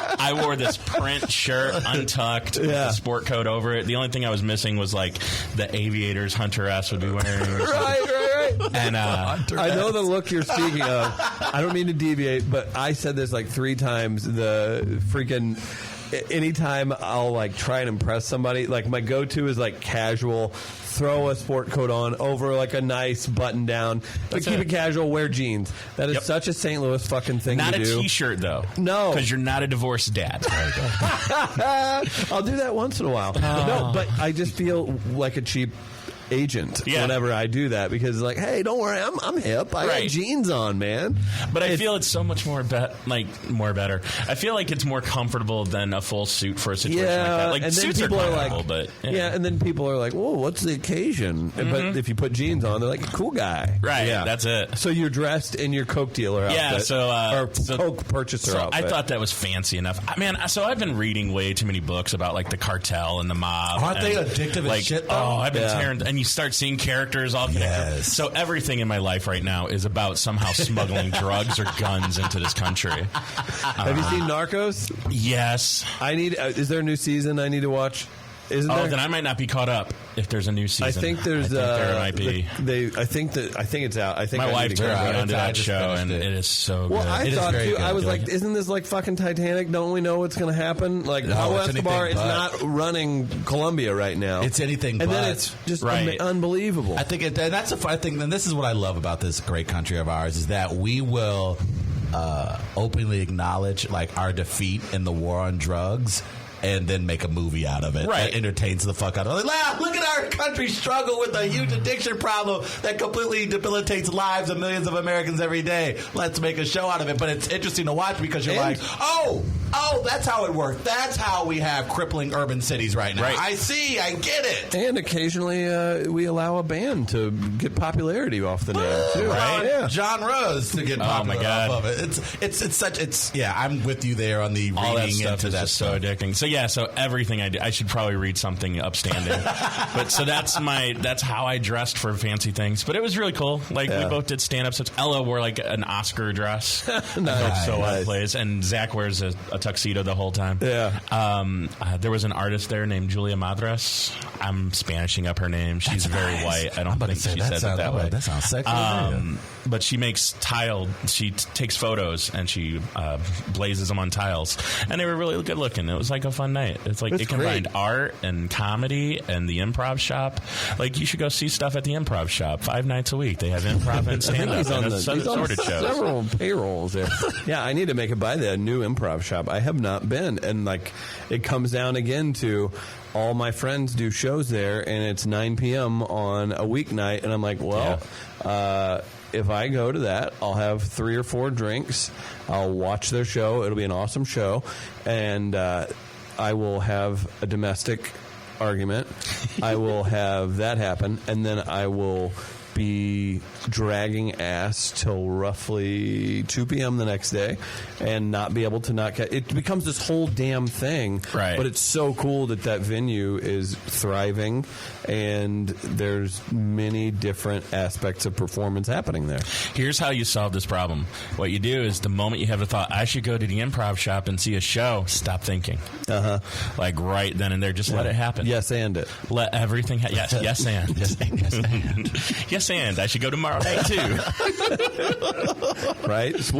I wore this print shirt, untucked, with a sport coat over it. The only thing I was missing was like the aviators Hunter S would be wearing. Right. And I know the look you're speaking of. I don't mean to deviate, but I said this like 3 times. The freaking anytime I'll like try and impress somebody, like my go-to is like casual. Throw a sport coat on over like a nice button down, but keep it casual. Wear jeans. That is such a St. Louis fucking thing not to do. Not a T-shirt though. No, because you're not a divorced dad. I'll do that once in a while. No, but I just feel like a cheap agent whenever I do that because like, hey, don't worry, I'm hip. I got jeans on, man. But I feel it's so much more better. I feel like it's more comfortable than a full suit for a situation like that. Like and then suits people are like, but and then people are like, whoa, what's the occasion? Mm-hmm. But if you put jeans on, they're like, cool guy, right? Yeah, that's it. So you're dressed in your Coke dealer outfit, or Coke purchaser outfit. I thought that was fancy enough. So I've been reading way too many books about like the cartel and the mob. Aren't they addictive as shit? Though? Oh, I've been tearing. And you start seeing characters all connected. Yes. So everything in my life right now is about somehow smuggling drugs or guns into this country. Have you seen Narcos? Yes. Is there a new season I need to watch? Isn't there? Then I might not be caught up if there's a new season. I think there's. There might be. I think it's out. I think my wife turned me onto that just show, and it. it is so well, good. I thought too. I was like, isn't this like fucking Titanic? Don't we know what's going to happen? Like, Pablo Escobar is not running Colombia right now. It's anything, and then it's just unbelievable. I think, and that's a fun thing. And this is what I love about this great country of ours is that we will openly acknowledge like our defeat in the war on drugs. and then make a movie out of it. Right. That entertains the fuck out of it. Like, look at our country struggle with a huge addiction problem that completely debilitates lives of millions of Americans every day. Let's make a show out of it. But it's interesting to watch because you're like, oh, that's how it works. That's how we have crippling urban cities right now. Right. I see. I get it. And occasionally we allow a band to get popularity off the name, too. Right? Yeah. Genres to get popular my God. off of it. I'm with you there on the all that reading stuff into is that just stuff. so addicting. So everything I do, I should probably read something upstanding. But so that's how I dressed for fancy things. But it was really cool. Like we both did stand up. So Ella wore like an Oscar dress. Nice. Plays, and Zach wears a tuxedo the whole time. Yeah. There was an artist there named Julia Madras. I'm Spanishing up her name. She's very white. I don't think she said it that way. That sounds sexy. But she makes she takes photos and she blazes them on tiles, and they were really good looking. It was like a fun night. It's like it combined art and comedy and the Improv Shop. Like you should go see stuff at the Improv Shop 5 nights a week. They have improv and stand up and assorted shows. Several payrolls there. Yeah, I need to make it by the new Improv Shop. I have not been, and like it comes down again to all my friends do shows there, and it's 9 p.m. on a weeknight, and I'm like, well, if I go to that, I'll have 3 or 4 drinks. I'll watch their show. It'll be an awesome show, and I will have a domestic argument. I will have that happen, and then I will be dragging ass till roughly 2 p.m. the next day and not be able to not catch. It becomes this whole damn thing. Right. But it's so cool that venue is thriving and there's many different aspects of performance happening there. Here's how you solve this problem. What you do is the moment you have a thought, I should go to the Improv Shop and see a show, stop thinking. Like right then and there, just let it happen. Yes, and it. Let everything happen. Yes, and. Yes, and. I should go tomorrow night, too. Right? So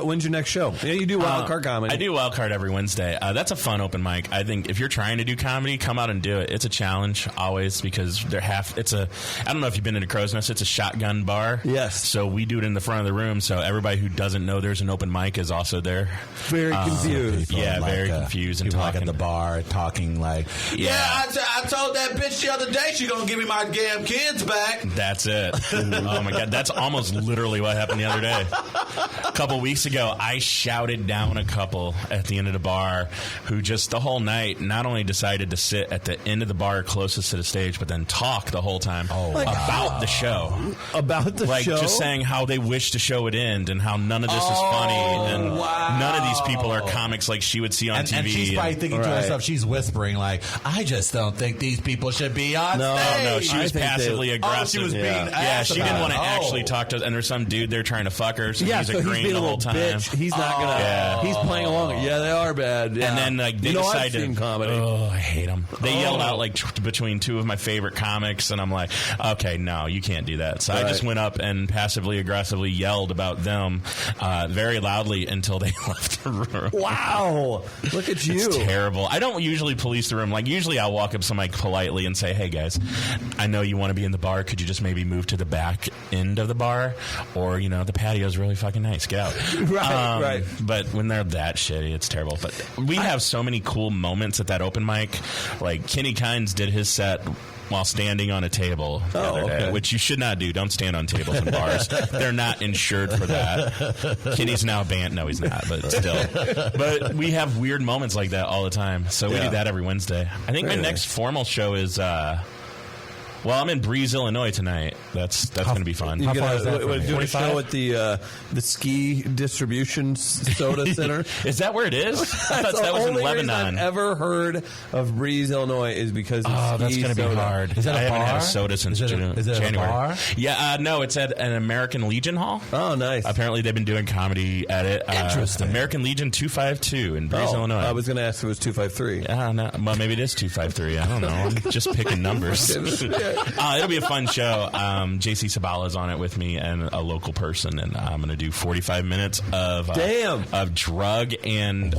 when's your next show? Yeah, you do Wildcard Comedy. I do Wildcard every Wednesday. That's a fun open mic. I think if you're trying to do comedy, come out and do it. It's a challenge, always, because I don't know if you've been into Crow's Nest, it's a shotgun bar. Yes. So we do it in the front of the room, so everybody who doesn't know there's an open mic is also there. Very confused. Yeah, very confused and talking. talking. Like at the bar, talking like, I told that bitch the other day she's going to give me my damn kids back. That's it. Oh, my God. That's almost literally what happened the other day. A couple weeks ago, I shouted down a couple at the end of the bar who just the whole night not only decided to sit at the end of the bar closest to the stage, but then talk the whole time about the show. About the show? Just saying how they wish the show would end and how none of this is funny. And none of these people are comics like she would see on TV. And she's probably thinking to herself, she's whispering like, I just don't think these people should be on stage. No, she was passively aggressive. She was being she didn't want to actually talk to us. And there's some dude there trying to fuck her, so he's agreeing the whole time. Bitch. He's not going to... He's playing along. Yeah, they are bad. Yeah. And then they decided to... comedy. Oh, I hate them. They yelled out between 2 of my favorite comics, and I'm like, okay, no, you can't do that. So I just went up and passively aggressively yelled about them very loudly until they left the room. Wow. Look at you. It's terrible. I don't usually police the room. Like, usually I'll walk up to somebody politely and say, hey, guys, I know you want to be in the bar. Could you just maybe move to the back end of the bar? Or, the patio's really fucking nice. Get out. Right. But when they're that shitty, it's terrible. But we have so many cool moments at that open mic. Like, Kenny Kynes did his set while standing on a table the other day, which you should not do. Don't stand on tables in bars. They're not insured for that. Kenny's now banned. No, he's not, but still. But we have weird moments like that all the time. So we do that every Wednesday. I think my next formal show is... I'm in Breeze, Illinois tonight. That's going to be fun. How far is that from do a show at the ski distribution soda center? Is that where it is? I thought that was in Lebanon. I've ever heard of Breeze, Illinois is because of that's going to be hard. Is that I a bar? haven't had a soda since January. Is it a bar? Yeah, no, it's at an American Legion Hall. Oh, nice. Apparently they've been doing comedy at it. Interesting. American Legion 252 in Breeze, Illinois. I was going to ask if it was 253. No, well, maybe it is 253. I don't know. I'm just picking numbers. It'll be a fun show. JC Sabala's on it with me and a local person, and I'm going to do 45 minutes of drug and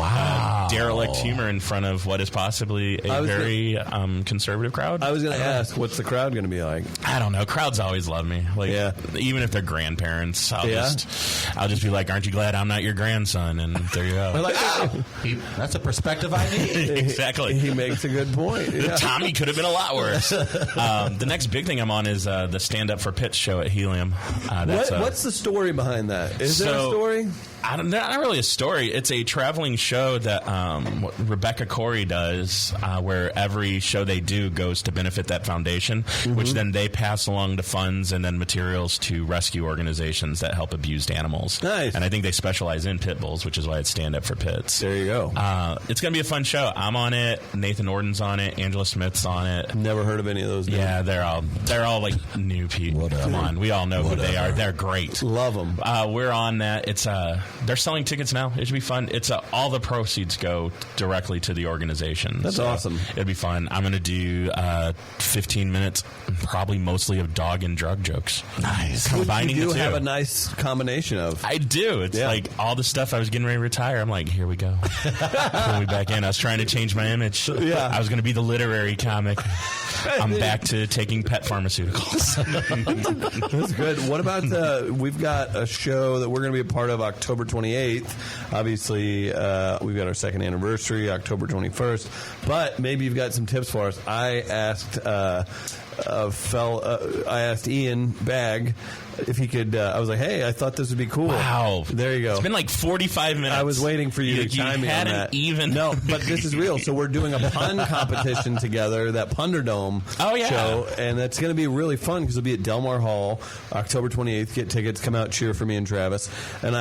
derelict humor in front of what is possibly a very conservative crowd. I was going to ask, what's the crowd going to be like? I don't know. Crowds always love me. Like, even if they're grandparents, I'll just be like, "Aren't you glad I'm not your grandson?" And there you go. We're like, that's a perspective I need. Exactly. He makes a good point. Yeah. Tommy could have been a lot worse. The next big thing I'm on is the Stand Up for Pitts show at Helium. What's the story behind that? Is there a story? Not really a story. It's a traveling show that Rebecca Corey does, where every show they do goes to benefit that foundation, which then they pass along the funds and then materials to rescue organizations that help abused animals. Nice. And I think they specialize in pit bulls, which is why it's Stand Up for Pitts. There you go. It's going to be a fun show. I'm on it. Nathan Orton's on it. Angela Smith's on it. Never heard of any of those names. Yeah, they're all like new people. Come on, we all know who they are. They're great. Love them. We're on that. It's they're selling tickets now. It should be fun. It's all the proceeds go directly to the organization. That's awesome. It'll be fun. I'm going to do 15 minutes, probably mostly of dog and drug jokes. Nice. Combining you the two. have a nice combination of. I do. It's like all the stuff I was getting ready to retire. I'm like, here we go. Pull me back in. I was trying to change my image. Yeah. I was going to be the literary comic. I'm back to taking pet pharmaceuticals. That's good. What about we've got a show that we're going to be a part of October 28th. Obviously, we've got our second anniversary, October 21st. But maybe you've got some tips for us. I asked Ian Bagg if he could. I was like, "Hey, I thought this would be cool." Wow, there you go. It's been like 45 minutes. I was waiting for you to chime in on that. No, but this is real. So we're doing a pun competition together, that Punderdome show, and that's going to be really fun because it'll be at Del Mar Hall, October 28th. Get tickets, come out, cheer for me and Travis. And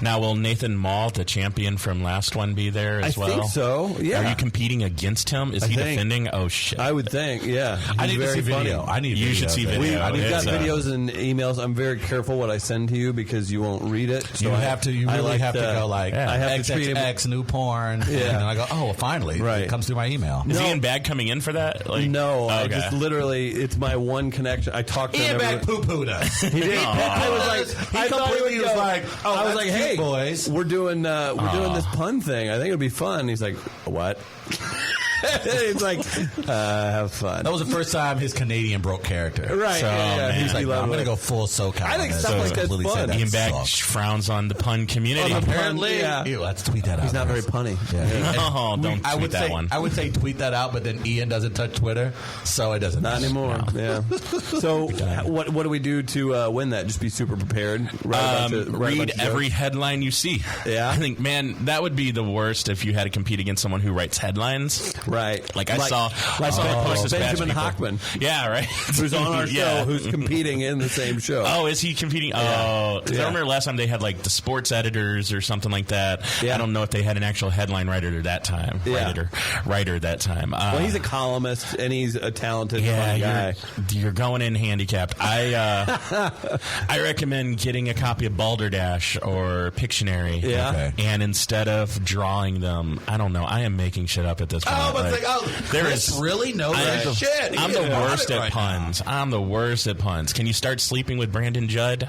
now will Nathan Mall, the champion from last one, be there as well? I think so. Yeah. Are you competing against him? Is he defending? Oh shit! I would think. Yeah. I need to see video. You should see video. We've got videos and emails. I'm very careful what I send to you because you won't read it. So you have to. You really have to go like I have to treat him new porn. Yeah. And then I go, oh, well, finally, it comes through my email. Is Ian Bagg coming in for that? Like, no, I just literally, it's my one connection. I talked to him. Ian Bagg poo-pooed us. He did. I was like, I thought he would go. I was like, hey, boys, we're doing this pun thing. I think it'd be fun. He's like, what? It's like, have fun. That was the first time his Canadian broke character. Right. So he's like, I'm going to go full SoCal. I think stuff like that's fun. Ian Bagg frowns on the pun community. Apparently. Ew, let's tweet that out. He's not very punny. Yeah. No, don't tweet that one. I would say tweet that out, but then Ian doesn't touch Twitter, so it doesn't. Not anymore. No. Yeah. So what do we do to win that? Just be super prepared. Read every headline you see. Yeah. I think, man, that would be the worst if you had to compete against someone who writes headlines. Right. Like I saw Benjamin Hochman. Yeah, right. Who's on our show, who's competing in the same show. Oh, is he competing? Yeah. Oh, I remember last time they had like the sports editors or something like that. Yeah. I don't know if they had an actual headline writer that time. Writer that time. Well, he's a columnist and he's a talented guy. You're going in handicapped. I recommend getting a copy of Balderdash or Pictionary. Yeah. Okay. And instead of drawing them, I don't know. I am making shit up at this point. There is really no shit. I'm the worst at puns. I'm the worst at puns. Can you start sleeping with Brandon Judd?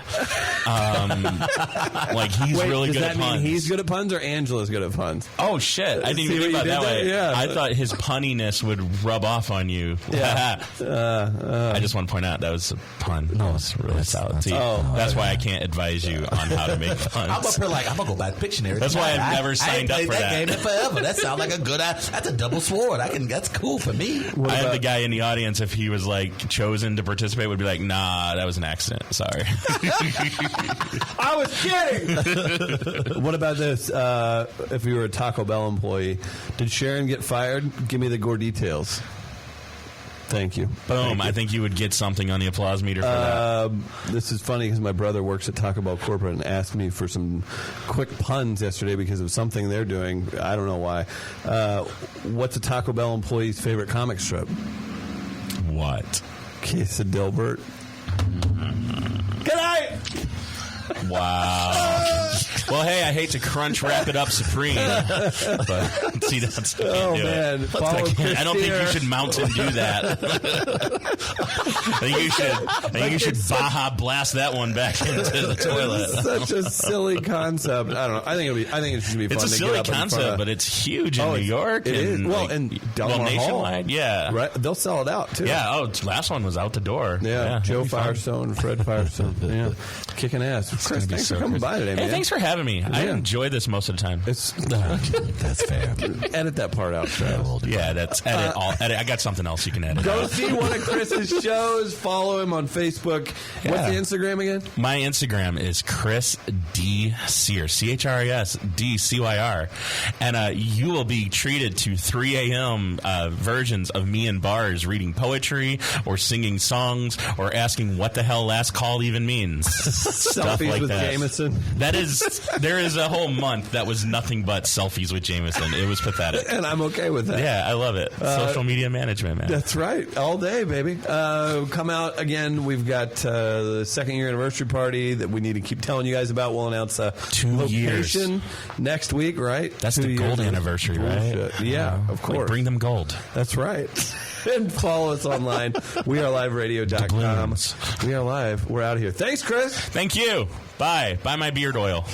Like he's really good at puns. Does that mean he's good at puns or Angela's good at puns? Oh shit! I didn't even think about it that way. Yeah. I thought his punniness would rub off on you. Yeah. I just want to point out that was a pun. No, it's really solid. That's why I can't advise you on how to make puns. I'm up here like I'm gonna go buy Pictionary. That's why I've never signed up for that. Game in forever. That sounds like a good. That's a double sword. That's cool for me. I have the guy in the audience, if he was like chosen to participate, would be like, nah, that was an accident. Sorry. I was kidding. What about this? If you were a Taco Bell employee, did Sharon get fired? Give me the gore details. Thank you. Boom. I think you would get something on the applause meter for that. This is funny because my brother works at Taco Bell Corporate and asked me for some quick puns yesterday because of something they're doing. I don't know why. What's a Taco Bell employee's favorite comic strip? What? Case of Dilbert. Good night! Wow. Well, hey, I hate to crunch Wrap It Up Supreme, but see, that's Oh, man. I don't think you should Mountain Dew that. I think you should Baja Blast that one back into the toilet. Such a silly concept. I don't know. I think it should be fun. It's a silly concept, but it's huge in New York. It is. Well, like, and Delmar nationwide, Hall. yeah. Right? They'll sell it out, too. Yeah. Oh, last one was out the door. Yeah. Joe Firestone, Fred Firestone. Yeah. Kicking ass. Chris, thanks for coming by today, man. Hey, thanks for having me. I enjoy this most of the time. That's fair. Edit that part out, Travis. Yeah, that's edit. Edit. I got something else you can edit. Go see one of Chris's shows. Follow him on Facebook. Yeah. What's the Instagram again? My Instagram is Chris D. Cyr, ChrisDCyr, and you will be treated to 3 a.m. Versions of me in bars reading poetry or singing songs or asking what the hell last call even means. Stuff Selfies like with that. Jameson. There is a whole month that was nothing but selfies with Jameson. It was pathetic. And I'm okay with that. Yeah, I love it. Social media management, man. That's right. All day, baby. Come out again. We've got the second year anniversary party that we need to keep telling you guys about. We'll announce a 2 location years next week, right? That's the gold anniversary, right? Yeah, of course. Like, bring them gold. That's right. And follow us online. WeAreLiveRadio.com. We are live. We're out of here. Thanks, Chris. Thank you. Bye. Buy my beard oil.